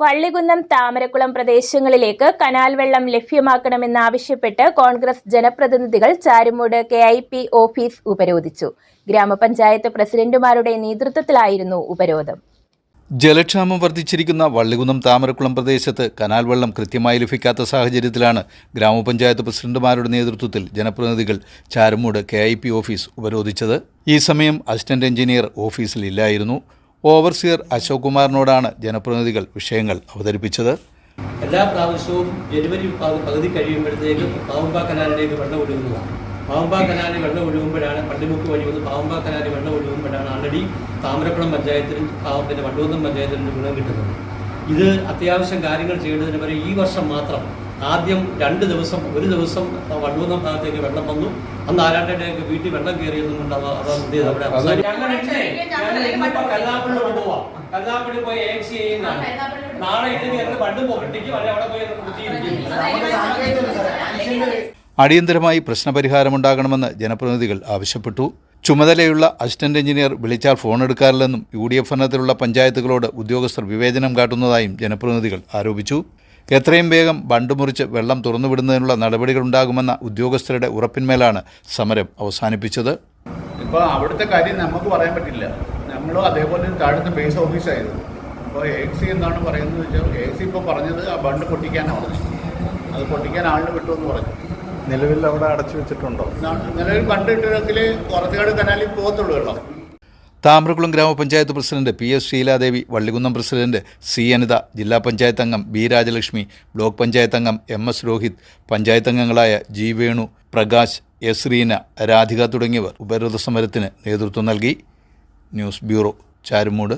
വള്ളികുന്നം താമരക്കുളം പ്രദേശങ്ങളിലേക്ക് കനാൽ വെള്ളം ലഭ്യമാക്കണമെന്നാവശ്യപ്പെട്ട് കോൺഗ്രസ് ജനപ്രതിനിധികൾ ചാരുമൂട് KIP ഓഫീസ് ഉപരോധിച്ചു. ഗ്രാമപഞ്ചായത്ത് പ്രസിഡന്റുമാരുടെ നേതൃത്വത്തിലായിരുന്നു ഉപരോധം. ജലക്ഷാമം വർദ്ധിച്ചിരിക്കുന്ന വള്ളികുന്നം താമരക്കുളം പ്രദേശത്ത് കനാൽ വെള്ളം കൃത്യമായി ലഭിക്കാത്ത സാഹചര്യത്തിലാണ് ഗ്രാമപഞ്ചായത്ത് പ്രസിഡന്റുമാരുടെ നേതൃത്വത്തിൽ ജനപ്രതിനിധികൾ ചാരുമൂട് KIP ഓഫീസ് ഉപരോധിച്ചത്. ഈ സമയം അസിസ്റ്റന്റ് എഞ്ചിനീയർ ഓഫീസിലില്ലായിരുന്നു. ഓവർസിയർ അശോക് കുമാറിനോടാണ് ജനപ്രതിനിധികൾ വിഷയങ്ങൾ അവതരിപ്പിച്ചത്. എല്ലാ പ്രാവശ്യവും ജനുവരി പകുതി കഴിയുമ്പോഴത്തേക്ക് പാവമ്പ കനാലിലേക്ക് വെള്ളം ഒഴുകുന്നതാണ്. പാവമ്പ കനാലിൽ വെള്ളം ഒഴുകുമ്പോഴാണ് പള്ളിമുക്ക് വഴി വന്ന് പാവമ്പ കനാലിൽ വെള്ളം ഒഴുകുമ്പോഴാണ് ആൾറെഡി താമരക്കുളം പഞ്ചായത്തിലും പിന്നെ വള്ളികുന്നം പഞ്ചായത്തിലും ഗുണം കിട്ടുന്നത്. ഇത് അത്യാവശ്യം കാര്യങ്ങൾ ചെയ്യുന്നതിന് വരെ ഈ വർഷം മാത്രം ആദ്യം ഒരു ദിവസം വള്ളികുന്നം ഭാഗത്തേക്ക് വെള്ളം വന്നു. അന്ന് ആരാണ്ടേക്ക് വീട്ടിൽ വെള്ളം കയറിയതും കൊണ്ട് കല്ലാപ്പള്ളി പോയി AXC ചെയ്യുന്നതാണ്. നാളെ ഇല്ലെങ്കിൽ ഞങ്ങൾ പണ്ട് പൊട്ടിക്ക് അവിടെ പോയി അടിയന്തരമായി പ്രശ്നപരിഹാരമുണ്ടാകണമെന്ന് ജനപ്രതിനിധികൾ ആവശ്യപ്പെട്ടു. ചുമതലയുള്ള അസിസ്റ്റന്റ് എഞ്ചിനീയർ വിളിച്ചാൽ ഫോൺ എടുക്കാറില്ലെന്നും UDF ഭരണത്തിലുള്ള പഞ്ചായത്തുകളോട് ഉദ്യോഗസ്ഥർ വിവേചനം കാട്ടുന്നതായും ജനപ്രതിനിധികൾ ആരോപിച്ചു. എത്രയും വേഗം ബണ്ട് മുറിച്ച് വെള്ളം തുറന്നുവിടുന്നതിനുള്ള നടപടികളുണ്ടാകുമെന്ന ഉദ്യോഗസ്ഥരുടെ ഉറപ്പിന്മേലാണ് സമരം അവസാനിപ്പിച്ചത്. ഇപ്പോൾ അവിടുത്തെ കാര്യം നമുക്ക് പറയാൻ പറ്റില്ല. നമ്മളും അതേപോലെ താഴത്തെ ബേസ് ഓഫീസായിരുന്നു. അപ്പോൾ AXC എന്താണ് പറയുന്നത് വെച്ചാൽ AXC ഇപ്പോൾ പറഞ്ഞത് ആ ബണ്ട് പൊട്ടിക്കാനാണ് പറഞ്ഞത്. അത് പൊട്ടിക്കാൻ ആളിന് വിട്ടുമെന്ന് പറഞ്ഞു. നിലവിൽ അവിടെ അടച്ചു വെച്ചിട്ടുണ്ടോ? നിലവിൽ ബണ്ട് ഇട്ടിടത്തിൽ കുറച്ചുകാട് കനാലിൽ പോകത്തുള്ളൂ വെള്ളം. താമരക്കുളം ഗ്രാമപഞ്ചായത്ത് president PS Sheeladevi, Vallikunnam president C Anitha, ജില്ലാ പഞ്ചായത്ത് അംഗം B രാജലക്ഷ്മി, ബ്ലോക്ക് പഞ്ചായത്ത് അംഗം MS രോഹിത്, പഞ്ചായത്ത് അംഗങ്ങളായ G വേണു, പ്രകാശ്, S റീന, രാധിക തുടങ്ങിയവർ ഉപരോധ സമരത്തിന് നേതൃത്വം നൽകി. News bureau, Charummood.